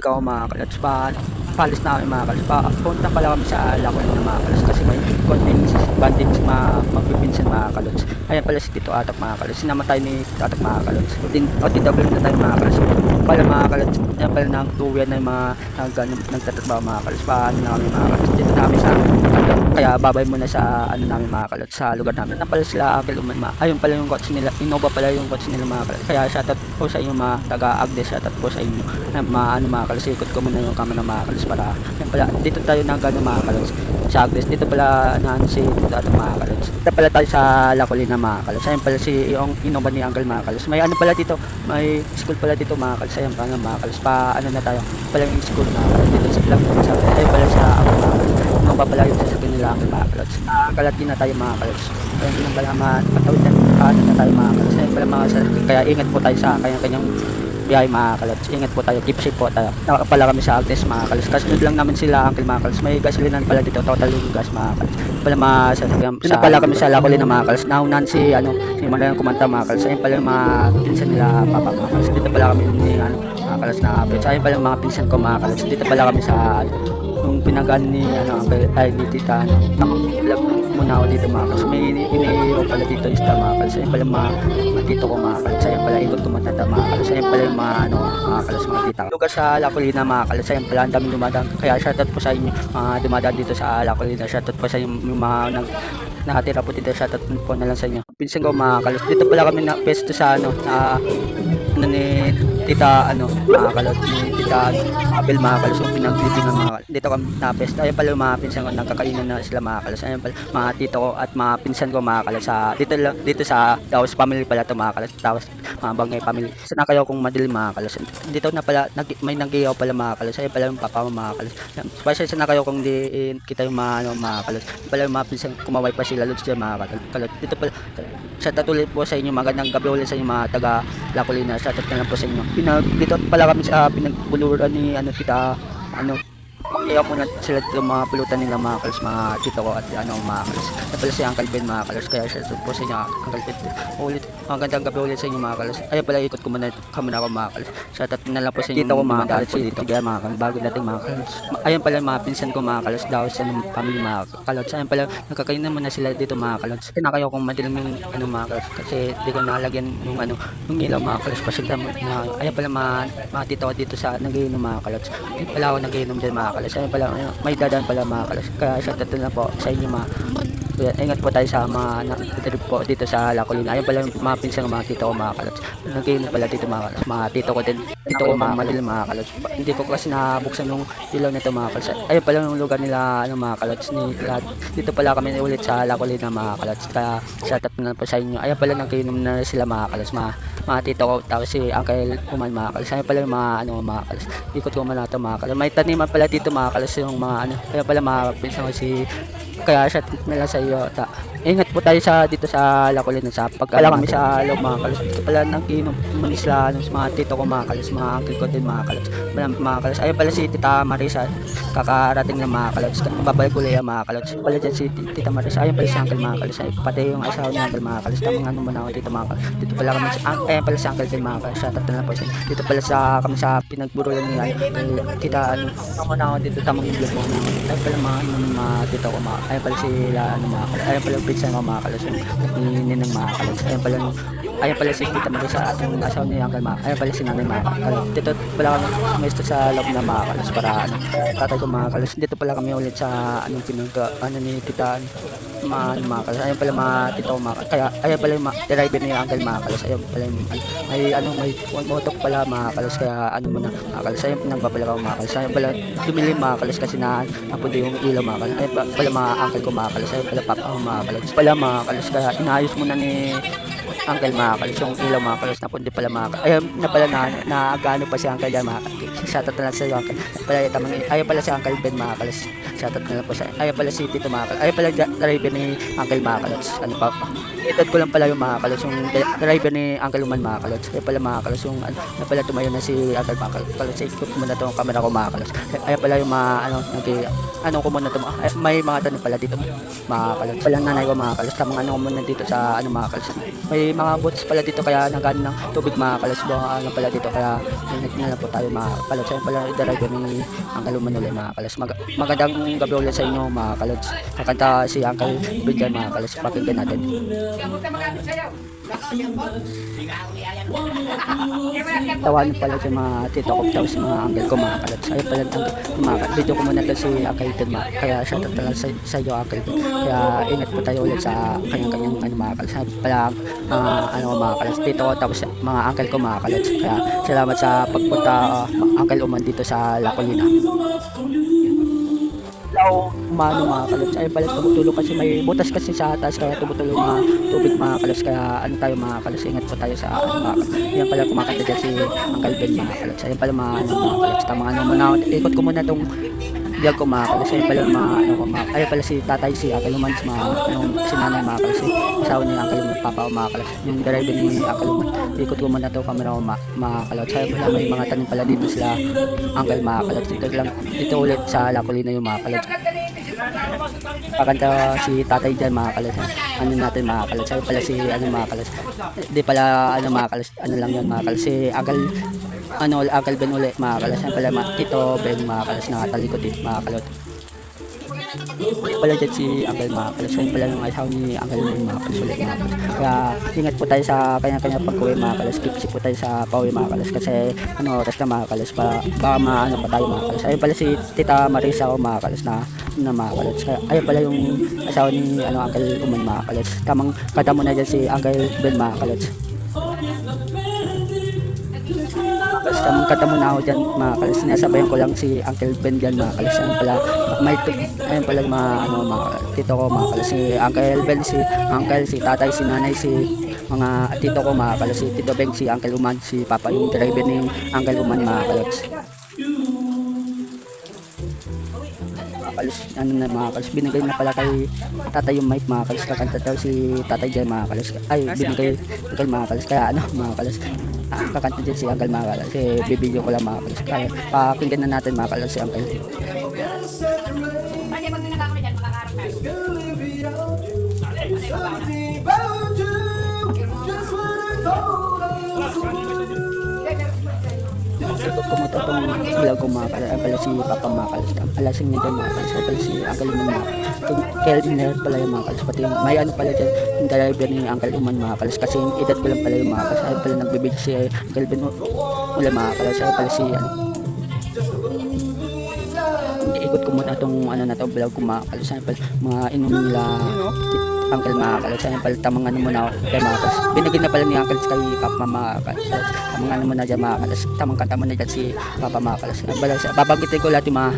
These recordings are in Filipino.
ko mga kalots, palis na kami mga kalots, punta pala kami sa Laguan ng mga kalots kasi may convenience banding magpipinsan mga kalots. Ayan pala si Tito Atak mga kalots, sinamatay ni Tito Atak mga kalots. OTW na tayo mga kalots. Pala mga kalots, yan pala ng tuwian na yung mga nagtatrabaho mga kalots. Paano na kami mga kalots, dito namin sa kaya babay muna sa ano namin mga kalots, sa lugar namin. Yan pala sila Uncle Uman. Ayun pala yung coach nila, Innova pala yung coach nila mga kalots. Kaya shoutout po sa inyo mga taga Agdes, shoutout po sa inyo. Ano mga kalots, ikot ko muna yung camera mga kalots para yan pala dito tayo na gano'n mga kalots sa Agdes. Dito pala na si dito at mga kalots. Dito pala tayo sa La Colina mga kalots. Ayun pala si yung Innova ni Uncle mga kalots. May ano pala dito, may school pala dito mga kalots. Ayun pala mga kalots, pa ano na tayo pala yung school na dito sa lang sa ayun pala sa mga kalots. Ano pa pala yung sasabihin nila ang mga kalots. Kalati na tayo mga kalots. Ayun yung pala patawid na tayo mga kalots. Ayun pala mga sasakyan. Kaya ingat po tayo sa kanyang biyahe mga kalots. Ingat po tayo, keep safe po tayo. Nakapala kami sa Agnes mga kalots. Kasunod lang namin sila Uncle mga kalots. May gasolinan pala dito, total yung gas mga kalots. Pala mga sasakyan. Pala kami sa Lacolin na mga kalots. Naunan si Mandalang Kumanta mga kalots. Ayun pala yung mga pinsan nila Papa mga kalots. Dito pala kami ni mga kalots na updates. Ayun pala yung mga pinsan ko mga kalots. Dito pala kami sa yung pinagaan ni ni Tita vlog muna ako dito mga kalots. May iniiyaw pala dito isda mga kalots. Ayun pala mga tito ko mga kalots. Ayun pala ikot ko matanda mga kalots. Ayun pala yung mga mga kalots mga tita. Lugar sa La Colina mga kalots. Ayun pala ang daming dumadaan. Kaya shoutout po sa inyo mga dumadaan dito sa La Colina. Shoutout po sa inyo yung mga nakatira po dito. Shoutout po na lang sa inyo. Pinsan ko mga kalots. Dito pala kami na pesto sa ni Tita mga kalots ni Tita Abel mga kalots yung pinaglibingan mga kalots. Dito kami na pesto. Ayun pala yung mga pinsan ko nagkakainan na sila mga kalots. Ayun pala mga tito ko at mga pinsan ko mga kalots sa dito sa Daos family pala to mga kalots. Daos mga Bangay family. Sana kayo kung madilim mga kalots. Dito na pala may nanggiyaw pala mga kalots. Ayun pala yung papa mo mga kalots. Pasensya na kayo kung di kita yung mga kalots. Pala yung mga pinsan kumaway pa sila lods dyan mga kalots. Dito pala sa tatuloy po sa inyo, magandang gabi ulit sa inyo mga taga La Colina. Shoutout na lang po sa inyo. Dito pala kami sa pinagbuluran ni Tita kaya po na sila dito mga pulutan nila mga kalots, mga tito ko at mga kalots. At pala si Uncle Ben mga kalots. Kaya shoutout po sa inyo Uncle Ben. Ulit, magandang gabi ulit sa inyo mga kalots. Ay pala ikot ko muna ako mga kalots. Shoutout na lang po sa inyo dito ko mga kalots dito. Kaya mga kalots, bago nating mga kalots. Ayun pala mga pinsan ko mga kalots daw sa family mga kalots. Ayun pala nakakainan muna sila dito mga kalots. Kaya na kayo kung madilim yung mga kalots kasi di ko nalagyan yung ilaw mga kalots. Pasig na ayun pala mga tito ko dito sa nagiinom mga kalots. Ayun pala ako nagiinom dyan mga kalots. Ayun pala may dadaan pala mga kalots. Kaya shoutout na po sa inyo mga ingat po tayo sa mga trip po dito sa La Colina. Ayun pala yung mga pinsan mga tito ko mga kalots. Nag-iinom pala dito mga kalots. Mga tito ko din. Dito ko mga madilim mga kalots. Hindi ko kasi nabuksan yung ilaw nito mga kalots. Ayun pala yung lugar nila mga kalots ni lahat. Dito pala kami ulit sa La Colina mga kalots. Kaya shoutout na po sa inyo. Ayun pala nag-iinom na sila mga kalots. Mga tito ko tapos si Uncle Uman mga kalots. Ayun pala yung mga kalots. Ikot ko muna ito mga kalots. May taniman pala dito mga kalots yung mga Kaya pala mga pinsan ko kaya shoutout na lang sa iyo. Ingat po tayo dito sa La Colina sa pagkala kami sa loob mga kalots. Dito pala nag-inom isla mga tito ko mga kalots, mga uncle ko din mga kalots. Mga kalots. Ayun pala si Tita Marisa kakarating ng mga kalots. Babalik ko lang mga kalots. Pala dyan si Tita Marisa. Ayun pala si Uncle mga kalots. Pati yung asawa ni Uncle mga kalots. Tamang muna ako dito mga kalots. Dito pala kami ayun pala si Uncle din mga kalots. Shoutout na lang po siya. Dito pala kami sa pinagburulan nila. Tita muna ako dito tamang vlog mo. Ayun pala mga tito ko mga ayun pala sila mga kalots. Ayun pala yung pizza mga kalots. Ninang mga kalots. Ayun pala si Tita Marisa at yung asawa ni Uncle mga. Ayun pala si Nanay mga kalots. Dito pala kami gusto sa loob na mga kalots para tatay ko mga kalots. Dito pala kami ulit sa ni Tita mga kalots. Ayun pala mga tito mga kaya ayun pala yung driver ni Uncle mga kalots. Ayun pala yung may motok pala mga kalots. Kaya muna mga kalots. Ayun nagpapala ako mga kalots. Ayun pala dumilim mga kalots kasi napundo yung ilaw mga kalots. Ayun pala mga uncle ko mga kalots. Ayun pala papa ko mga kalots. Pala mga kalots kaya inayos muna ni Uncle mga kalots yung ilaw mga kalots napundi pala mga kalots. Ayun na pala na gano pa si Uncle yan mga kalots. Shoutout na lang sa iyo Uncle. Ayun pala si Uncle Ben mga kalots. shoutout na lang po sa ayan pala si Tito mga kalots. Ayan pala driver ni Uncle mga kalots. Ano pa? Edad ko lang pala yung mga kalots, yung driver ni Uncle Uman mga kalots. Ayan pala mga kalots, yung ano pala tumayo na si Uncle mga kalots. Ikot ko muna tong camera ko mga kalots. Ayan pala yung mga ano ko muna to, may mga tanong pala dito mga kalots. Pala nanay ko mga kalots. Tamang ano ko muna dito sa ano mga kalots. May mga boats pala dito kaya nagano ng tubig mga kalots. Ano pala dito kaya ingat na lang po tayo mga kalots. Ayan pala yung driver ni Uncle Uman ulit mga kalots. Magandang gabi ulit sa inyo mga kalots. Kakanta si Uncle Benjan mga kalots. Pakinggan natin. Tawanan pala sa mga tito ko tapos mga uncle ko mga kalots. Ayun pala mga dito ko muna to si Uncle Ted kaya shoutout talaga sa iyo Uncle Ted. Kaya ingat po tayo ulit sa kanyang ano mga kalots. Pala ano mga kalots dito ko tapos mga uncle ko mga kalots. Kaya salamat sa pagpunta Uncle Uman dito sa La Colina. Umano mga kalots ay pala tumutulong kasi may butas kasi sa taas kaya tumutulong mga tubig mga kalots kaya ano tayo mga kalots ingat po tayo sa mga kalots. Yan pala kumakanta dyan si Uncle Ben mga kalots. Ayan pala mga ano mga kalots tamang ano muna ikot ko muna tong vlog ko mga kalots. Ayan pala mga ano ko mga ayan pala si tatay si Uncle Uman mga anong si nanay mga kalots si asawa ni Uncle Uman papa ko mga kalots yung driver ni Uncle Uman ikot ko muna to camera ko mga kalots. Ayan pala may mga tanim pala dito sila Uncle mga kalots dito ulit sa La Colina yung mga kalots. Pakanta si tatay dyan mga kalas. Ano natin mga kalas. Sabi pala si ano mga kalas. Hindi pala ano mga kalas. Ano lang yan mga kalas. Si Uncle Ben uli mga kalas. Sabi pala Tito Ben mga kalas. Nakatalikod din mga kalot. Pala dyan si Uncle mga kalas. Sabi pala yung asaw ni Uncle Ben mga kalas ulit mga kalas. Kaya ingat po tayo sa kanya-kanya pag-uwi mga kalas. Keep po tayo sa pauwi mga kalas. Kasi ano oras na mga kalas. Baka maano pa tayo mga kalas. Ayun pala si Tita Marisa o mga kalas na mga kalots. Ayun pala yung asawa ni Uncle Uman mga kalots. Tamang kata mo na dyan si Uncle Ben mga kalots. Tamang kata mo na ako dyan mga kalots. Sinasabayan ko lang si Uncle Ben dyan mga kalots. Ayun pala mga tito ko mga kalots. Si Uncle Ben, si Uncle, si tatay, si nanay, si mga tito ko mga kalots. Si Tito Ben, si Uncle Uman, si Papa yung driver ni Uncle Uman mga kalots. Ano na mga kalos, binigay na pala kay tatay yung mic mga kalos, kakanta daw si tatay dyan mga kalos, ay binigay kay mga kalos, kaya ano mga kalos kakanta dyan si Uncle mga kalos, kasi bibidyo ko lang mga kalos, kaya pakinggan na natin mga kalos si Uncle. Ikot ko mo ito itong vlog ko mga kalas. Ay pala si Papa mga kalas. Alasing nito mga kalas. Ay pala si Uncle Uman mga kalas. Kelvin pala yung mga kalas. Pati yung, may ano pala dyan. Yung driver ni Uncle Uman mga kalas. Kasi yung edad ko lang pala yung mga kalas. Ay pala nagbibig si Kelvin mula mga kalas. Ay pala si ikot ko muna itong ano na ito vlog ko mga kalas. Ay pala mga inom nila Uncle mga kalas. Ay pala tamang ano muna kay mga kalas. Binigyan na pala ni Uncle kay Papa mga kalas. Tamang ano muna dyan mga kalas. Tamang kanta muna dyan si Papa mga kalas. Babanggitin ko lahat yung mga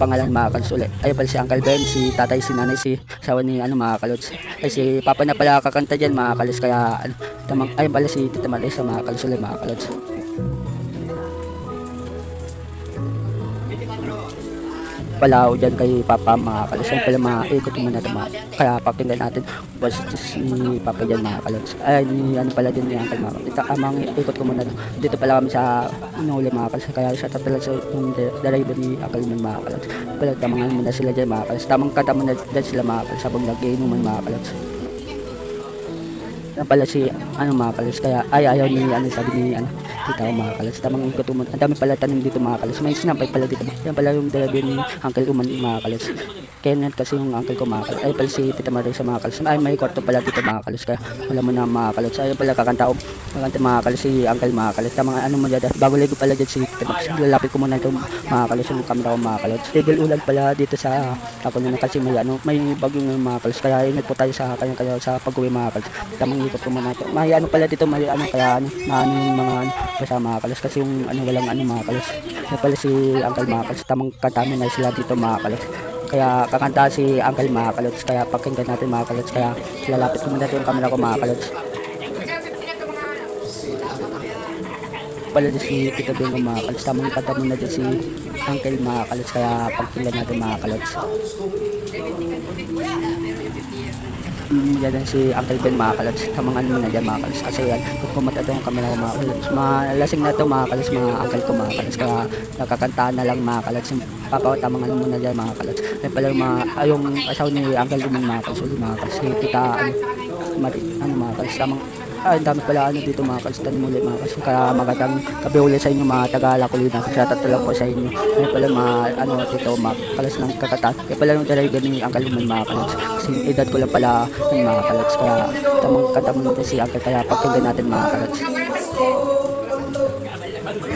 pangalan mga kalos ulit. Ayun pala si Uncle Ben, si tatay, si nanay, si asawa ni mga kalots. Ay si Papa na pala kakanta dyan mga kalos. Kaya tamang, ayun pala si Tita Marisa mga kalos ulit mga kalots. Pala ako dyan kay Papa mga kalos. Ayun pala mga ikot mo na ito mga. Kaya pakinggan natin was ni Papa dyan mga kalots. Ay ni ano pala din ni Uncle mga kalots. Mga ikot ko muna dito pala kami sa inuli mga kalots. Kaya sa tatala sa yung driver ni Uncle mga kalots. Pala tamang ano muna sila dyan mga kalots. Tamang kata muna dyan sila mga kalots. Sabang nag-iinuman mga kalots. Yan pala si mga kalos, kaya ayaw ni sabi ni tita ko mga kalos. Tamang ikot mo. Ang dami pala tanim dito mga kalos. May sinampay pala dito. Yan pala yung driver ni Uncle Uman mga kalos. Kenneth kasi yung uncle ko mga kalos. Ay pala si Tita Marisa mga kalos. Ay may kwarto pala dito mga kalos. Kaya wala mo na mga kalos. Ay pala kakanta mga kalos si Uncle mga kalos. Tamang ano mo dyan. Bago ligo pala dyan si Tita Marisa. Lalapit ko muna itong mga kalos yung camera ko mga kalos. Tigil ulan pala dito sa ako na kasi may bagyong mga kalos. Kaya ingat po tayo sa kanya sa pag-uwi mga kalos. Tamang ikot ko muna ito. May ano pala dito, may ano kaya maano yung mga basta mga kalos kasi yung walang mga kalos. May pala si Uncle mga kalos. Tamang katami na sila dito mga kalos. Kaya kakanta si Uncle mga kalots. Kaya pakinggan natin mga kalots. Kaya lalapit ko muna yung camera ko mga kalots. pala din si Tito Bengo mga kalots. Tamang kanta muna din si Uncle mga kalots. Kaya pagkila natin mga kalots. Yan din si Uncle Ben mga kalots. Tamang ano muna dyan mga kalots. Kasi yan, kung kumata itong kamera ko mga kalots. Malasing na ito mga kalots, mga uncle ko mga kalots. Kaya nakakantaan na lang mga kalots. Yung papa, tamang ano muna dyan mga kalots. Yan pala yung yung asaw ni Uncle Ben mga kalots. Mga kalots, si Tita, mga kalots. Tamang ang dami pala ano dito mga kalots. Tanim ulit mga kalots. Kaya magandang gabi ulit sa inyo mga taga-Lakulina. Shoutout lang po sa inyo. Yan pala dito mga kalots ng kakatan. Yan pala yung driver ni Uncle Ben mga kalots. Kasi edad ko lang pala yung mga kalots. Kaya tamang katamang natin si Uncle. Kaya pakinggan natin mga kalots.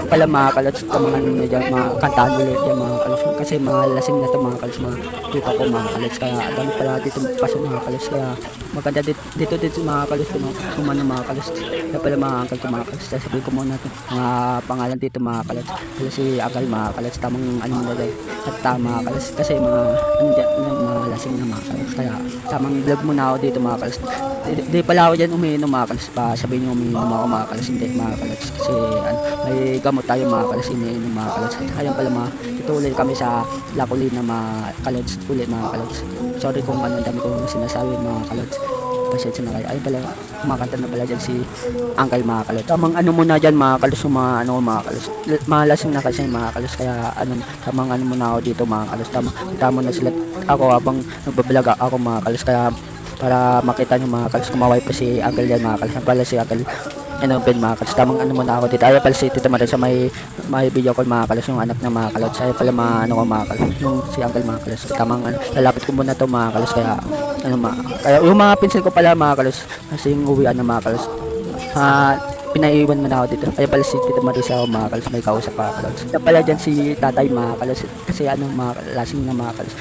Pala mga kalots, tamang ano na dyan, mga kantaan ulit yan mga kalots. Kasi mga lasing na ito mga kalots, mga tita ko mga kalots. Kaya dami pala dito pasok mga kalots. Kaya maganda dito mga kalots, sumano mga kalots. Kaya pala mga uncle ko mga kalots. Sasabihin ko muna ito, mga pangalan dito mga kalots. Kaya si uncle mga kalots, tamang ano na dyan, at tama mga kalots. Kasi mga ano dyan, mga lasing na mga kalots. Kaya tamang vlog muna ako dito mga kalots. Di pala ako dyan umiinom mga kalots. Sabihin nyo umiinom ako mga kalots. Hindi mga kalots. Kasi may gamot tayo mga kalots, iniinom mga kalots. Ayun pala mga ituloy kami sa Lakulina mga kalots. Ulit mga kalots. Sorry kung ano dami kong sinasabi mga kalots. Pasensya na kayo. Ayun pala, kumakanta na pala dyan si Uncle mga kalots. Tamang ano muna dyan mga kalots, mga kalots. Malasing na kasi mga kalots. Kaya tamang ano muna ako dito mga kalots. Tama na sila ako habang nagbablog ako mga kalots. Kaya para makita nyo mga kalots, kumaway pa si Uncle dyan mga kalots. Pala si Uncle Ben mga kalots. Tamang ano muna ako dito. Ayaw pala si Tita Maria sa may video call mga kalots, yung anak ng mga kalots. Ayaw pala mga kalots, yung si Uncle mga kalots. Tamang lalapit ko muna to mga kalots. Kaya kaya yung mga pinsil ko pala mga kalots, kasi yung uwian ng mga kalots, pinaiwan mo na ako dito. Ayaw pala si Tita Marisa ako mga kalots, may kausap mga kalots. Kaya pala dyan si tatay mga kalots. Kasi mga lasing na mga kalots.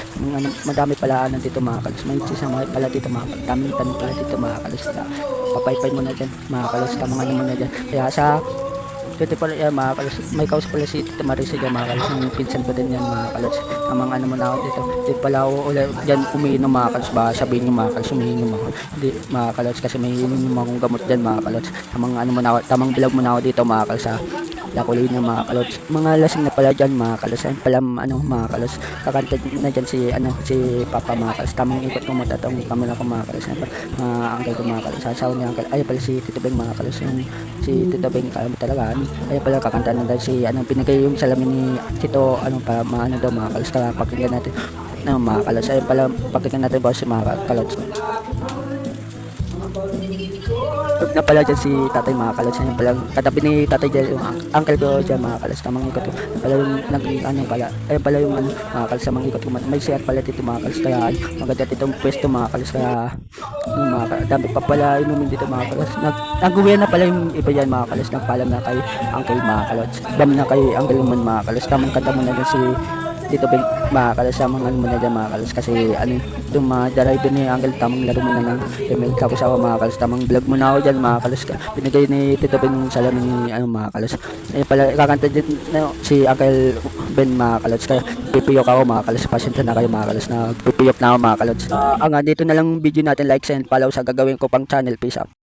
Madami pala dito mga kalots. May sisama pala dito mga kalots. Daming tanong pala dito mga kalots. Papaypay mo na dyan mga kalots. Tamang ano mo na dyan. Kaya sa dito pala yan mga kalots. May kausap pala si Tita Marisa dyan mga kalots. Yung pinsan ko din yan mga kalots. Tamang ano mo na ako dito. Dito pala ako ulit dyan umiinom mga kalots. Ba sabihin nyo mga kalots, umiinom ako. Hindi mga kalots, kasi may inom akong gamot dyan mga kalots. Tamang vlog mo na ako dito mga kalots sa Lakulina mga kalots. Mga lasing na pala dyan mga kalots. Ayun pala mga kalots. Kakanta na dyan si Papa mga kalots. Tamang ikot ko mo tatong kamera ko mga kalots. Mga uncle ko mga kalots. Sasaw ni uncle. Ayun pala si Tito Beng mga kalots. Yung si Tito Beng talaga. Ayun pala kakanta na dyan si pinagay yung salamin ni Tito para daw mga kalots. Kaya pakinggan natin mga kalots. Ayun pala pakinggan natin ba si mga kalots. Na pala dyan si tatay mga kalots. Ayun pala katabi ni tatay dyan yung uncle ko dyan mga kalots. Tamang ikot ko pala yung ayun pala yung mga kalots. Tamang ikot ko may share pala dito mga kalots. Kaya maganda ditong pwesto mga kalots. Kaya dami pa pala inumin dito mga kalots. Nag-uwi na pala yung iba dyan mga kalots. Nagpalam na kay uncle mga kalots. Bam na kay uncle man mga kalots. Tamang kanta mo na dyan si dito mga kalots. Tamang ano mo na dyan mga kalots. Kasi yung mga driver ni uncle, tamang laro mo na ng email tapos ako mga kalots. Tamang vlog mo na ako dyan mga kalots. Binigay ni Tito Ben yung salamin ni mga kalots. Ayun pala kakanta din si Uncle Ben mga kalots. Kaya pipiyok ako mga kalots. Pasyente na kayo mga kalots. Pipiyok na ako mga kalots. Dito na lang video natin. Like and follow sa gagawin ko pang channel. Peace out.